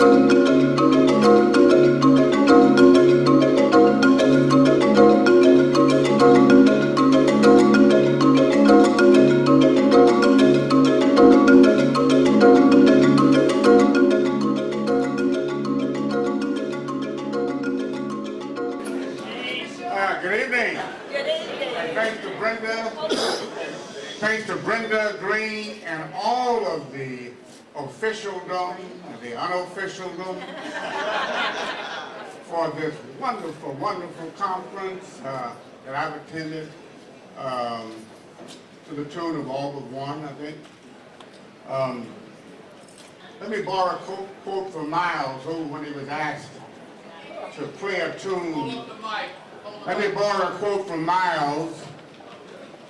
Good evening. Good evening. And thanks to Brenda Green and all of the officialdom and the unofficialdom for this wonderful, wonderful conference that I've attended to the tune of all but one, I think. Let me borrow a quote from Miles, who, when he was asked to play a tune. Let me borrow a quote from Miles,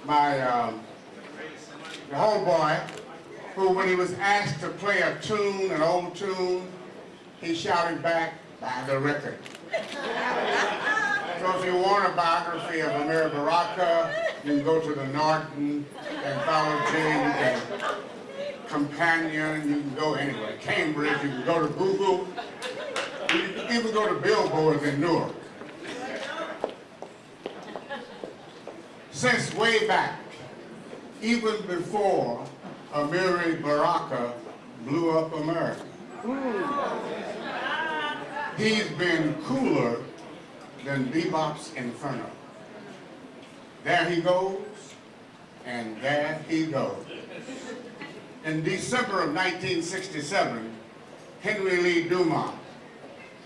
my the homeboy, who, when he was asked to play a tune, an old tune, he shouted back, "Buy the record." So if you want a biography of Amiri Baraka, you can go to the Norton, Anthology, and Companion, you can go anywhere. Cambridge, you can go to Google, you can even go to Billboard in Newark. Since way back, even before Amiri Baraka blew up America, he's been cooler than Bebop's Inferno. There he goes, and there he goes. In December of 1967, Henry Lee Dumont,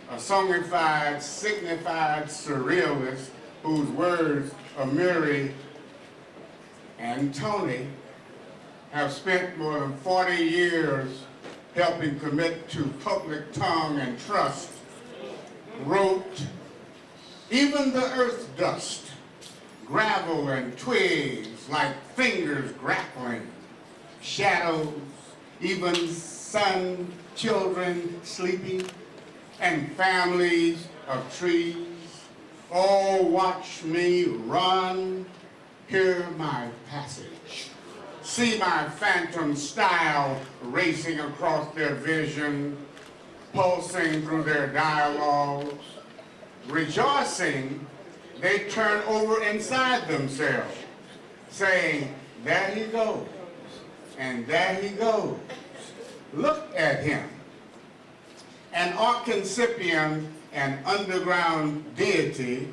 a songified, signified surrealist whose words Amiri and Tony have spent more than 40 years helping commit to public tongue and trust, wrote, "Even the earth dust, gravel and twigs like fingers grappling, shadows, even sun, children sleeping, and families of trees. Oh, watch me run, hear my passage, see my phantom style racing across their vision, pulsing through their dialogues. Rejoicing, they turn over inside themselves, saying, there he goes, and there he goes. Look at him. An Arkancipian and underground deity,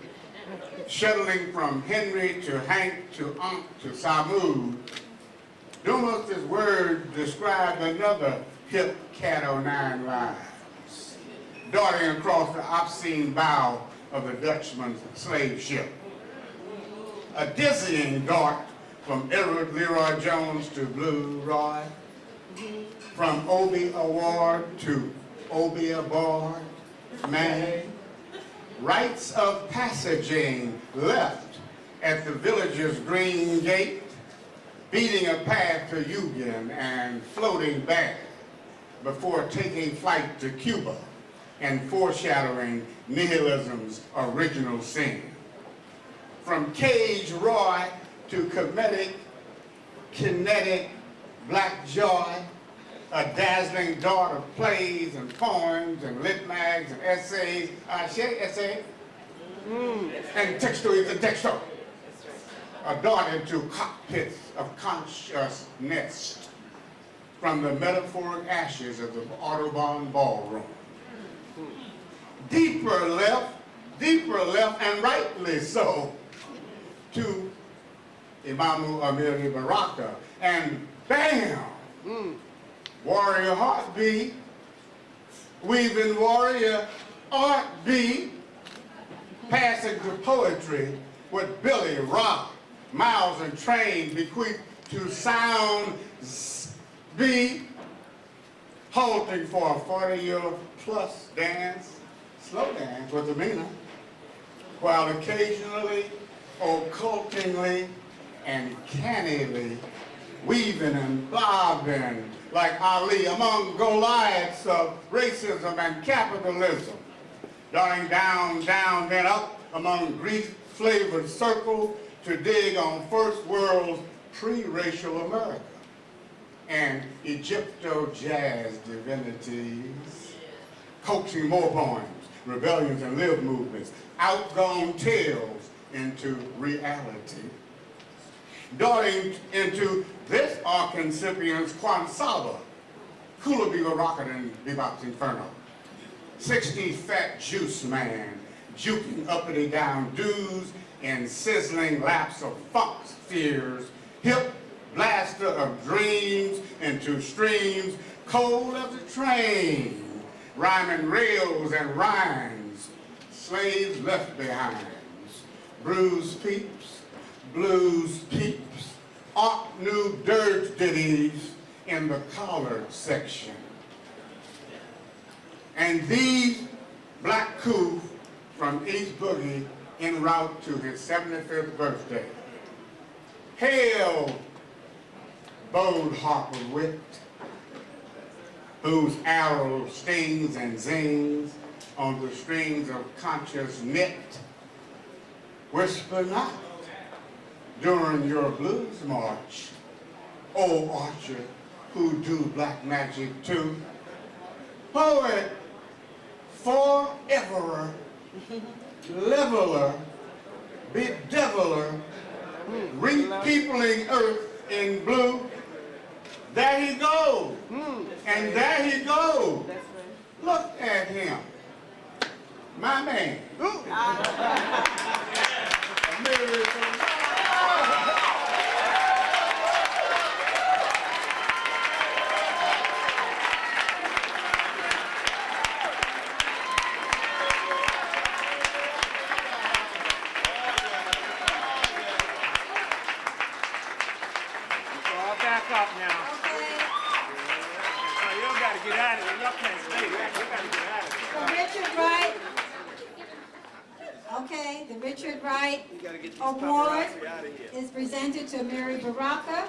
shuttling from Henry to Hank to Unc to Samu. Dumas' word described another hip cat o' nine lives, darting across the obscene bow of the Dutchman's slave ship. A dizzying dart from Edward Leroy Jones to Blue Roy, from Obie Award to Obie Aboard, man. Rites of passaging left at the village's green gate, beating a path to Eugene and floating back before taking flight to Cuba and foreshadowing nihilism's original sin. From Cage Roy to kinetic black joy, a dazzling dart of plays and poems and lit mags and essays, and texto, a dart into cockpits of consciousness from the metaphoric ashes of the Audubon Ballroom. Deeper left, and rightly so, to Imamu Amiri Baraka, and bam! Warrior heartbeat, weaving warrior art beat, passing to poetry with Billy, Rock, Miles, and Train bequeathed to sound beat, halting for a 40-year plus dance, slow dance with the meaner, while occasionally, occultingly, and cannily weaving and bobbing like Ali among Goliaths of racism and capitalism, darting down, then up among Greek-flavored circles to dig on first world's pre-racial America and Egypto-jazz divinities, coaxing more poems, rebellions and live movements, outgone tales into reality, darting into this Arkancipian's Quansaba, Amiri Baraka and Bebop's Inferno, 60 fat juice man, juking uppity down dudes in sizzling laps of funk's fears, hip blaster of dreams into streams, cold as a train, rhyming rails and rhymes, slaves left behind, bruised peeps, blues peeps, art new dirt ditties in the collared section. And these black coups from East Boogie en route to his 75th birthday. Hail, bold harper wit, whose arrow stings and zings on the strings of conscious knit. Whisper not during your blues march, O archer who do black magic too. Poet, foreverer, leveler, bedeviler, repeopling earth in blue. There he goes, and there he goes. Look at him, my man. Amiri Baraka. Back up now. Okay. So you gotta get out of here. Y'all can't stay there. You gotta get out of here. So Richard Wright. Okay, the Richard Wright Award is presented to Amiri Baraka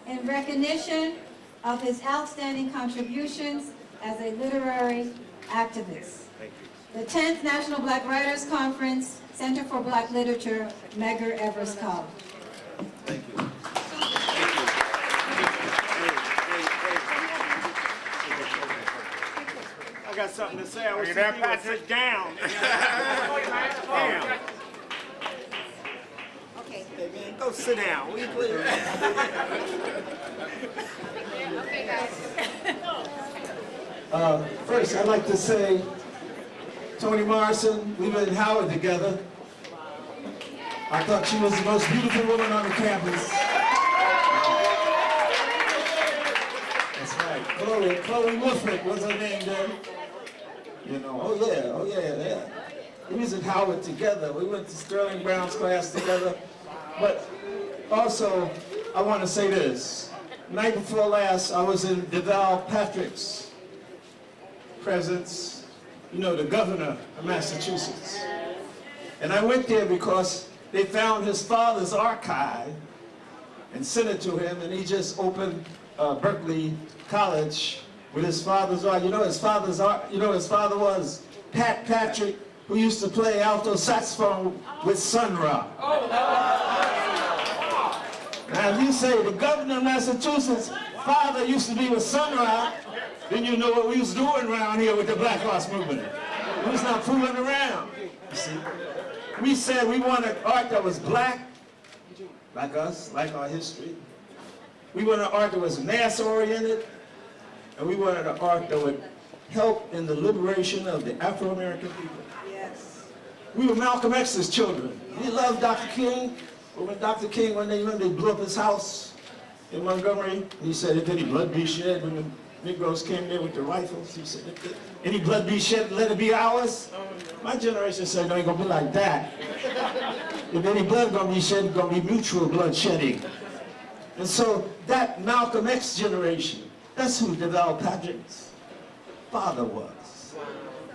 in recognition of his outstanding contributions as a literary activist. Thank you. The 10th National Black Writers Conference, Center for Black Literature, Medgar Evers College. Thank you. I got something to say. I wish you would sit down. Damn. Okay. Hey man, go sit down. Will you please? Okay, guys. First, I'd like to say, Toni Morrison, we were in Howard together. I thought she was the most beautiful woman on the campus. That's right. Chloe Wolfrick was her name then. You know, oh yeah. We was at Howard together. We went to Sterling Brown's class together. But also, I want to say this. Night before last, I was in DeVal Patrick's presence, you know, the governor of Massachusetts. And I went there because they found his father's archive and sent it to him, and he just opened Berkeley College with his father's art. You know his father was Pat Patrick, who used to play alto saxophone with Sun Ra. Now if you say the governor of Massachusetts' father used to be with Sun Ra, then you know what we was doing around here with the Black Arts Movement. We was not fooling around. You see? We said we wanted art that was black, like us, like our history. We wanted art that was mass-oriented, and we wanted an art that would help in the liberation of the Afro-American people. Yes. We were Malcolm X's children. We loved Dr. King. But when Dr. King, when they blew up his house in Montgomery, he said, if any blood be shed, when the Negroes came there with the rifles, he said, if any blood be shed, let it be ours. My generation said, no, it ain't gonna be like that. If any blood gonna be shed, it's gonna be mutual blood shedding. And so that Malcolm X generation, that's who DeVal Patrick's father was.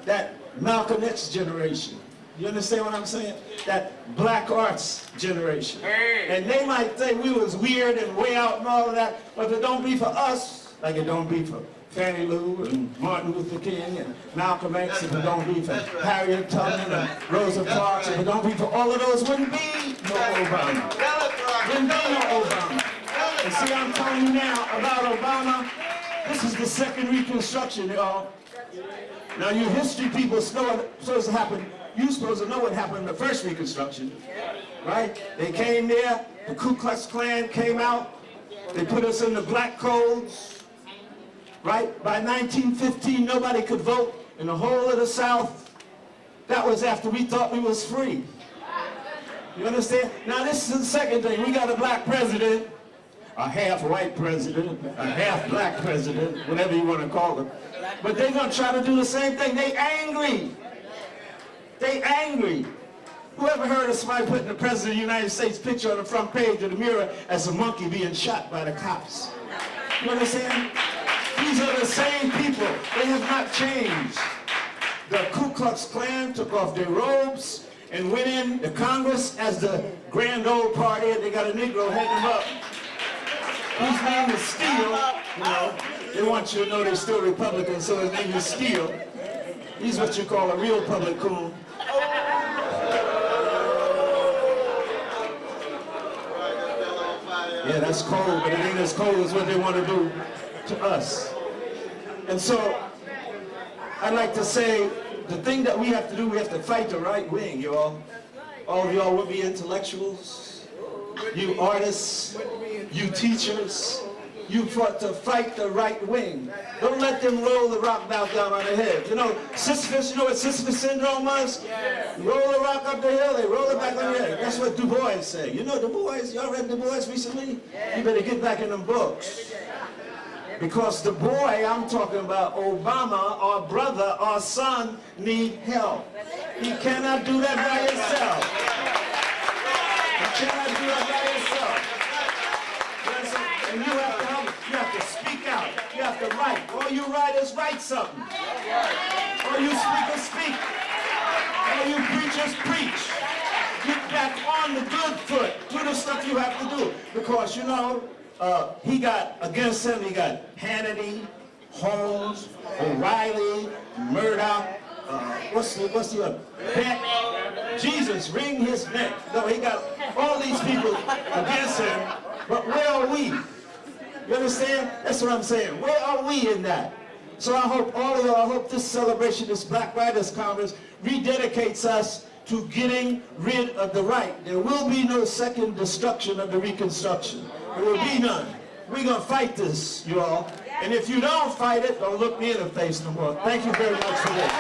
That Malcolm X generation. You understand what I'm saying? That black arts generation. And they might think we was weird and way out and all of that, but if it don't be for us, like it don't be for Fannie Lou and Martin Luther King and Malcolm X, if it don't be for Harriet Tubman and Rosa Parks, if it don't be for all of those, wouldn't be no Obama. Wouldn't be no Obama. And see, I'm telling you now about Obama, this is the second Reconstruction, y'all. Now you history people supposed to happen. You supposed to know what happened in the first Reconstruction, right? They came there. The Ku Klux Klan came out. They put us in the black codes, right? By 1915, nobody could vote in the whole of the South. That was after we thought we was free. You understand? Now this is the second thing. We got a black president, a half-white president, a half-black president, whatever you want to call them. But they're going to try to do the same thing. They angry. They angry. Whoever heard of somebody putting the President of the United States picture on the front page of the Mirror as a monkey being shot by the cops? You understand? These are the same people. They have not changed. The Ku Klux Klan took off their robes and went in the Congress as the grand old party. They got a Negro heading them up. His name is Steele. You know, they want you to know they're still Republicans, so his name is Steele. He's what you call a real public coon. Yeah, that's cold, but it ain't as cold as what they want to do to us. And so, I'd like to say, the thing that we have to do, we have to fight the right wing, y'all. All of y'all would be intellectuals, you artists, you teachers, you fought to fight the right wing. Don't let them roll the rock down on the head. You know, Sisyphus, you know what Sisyphus syndrome was? Roll the rock up the hill, they roll it back on your head. That's what Du Bois said. You know Du Bois, y'all read Du Bois recently? You better get back in them books. Because the boy I'm talking about, Obama, our brother, our son, need help. He cannot do that by himself. He cannot do that by himself. And you have to help. You have to speak out. You have to write. All you writers, write something. All you speakers, speak. All you preachers, preach. Get back on the good foot. Do the stuff you have to do. Because, you know, he got, against him, he got Hannity, Holmes, O'Reilly, Murdoch, what's the other? Beck. Jesus, wring his neck. No, he got all these people against him, but where are we? You understand? That's what I'm saying. Where are we in that? So I hope all of y'all, I hope this celebration, this Black Writers Congress, rededicates us to getting rid of the right. There will be no second destruction of the Reconstruction. There will be none. We're going to fight this, you all. And if you don't fight it, don't look me in the face no more. Thank you very much for this.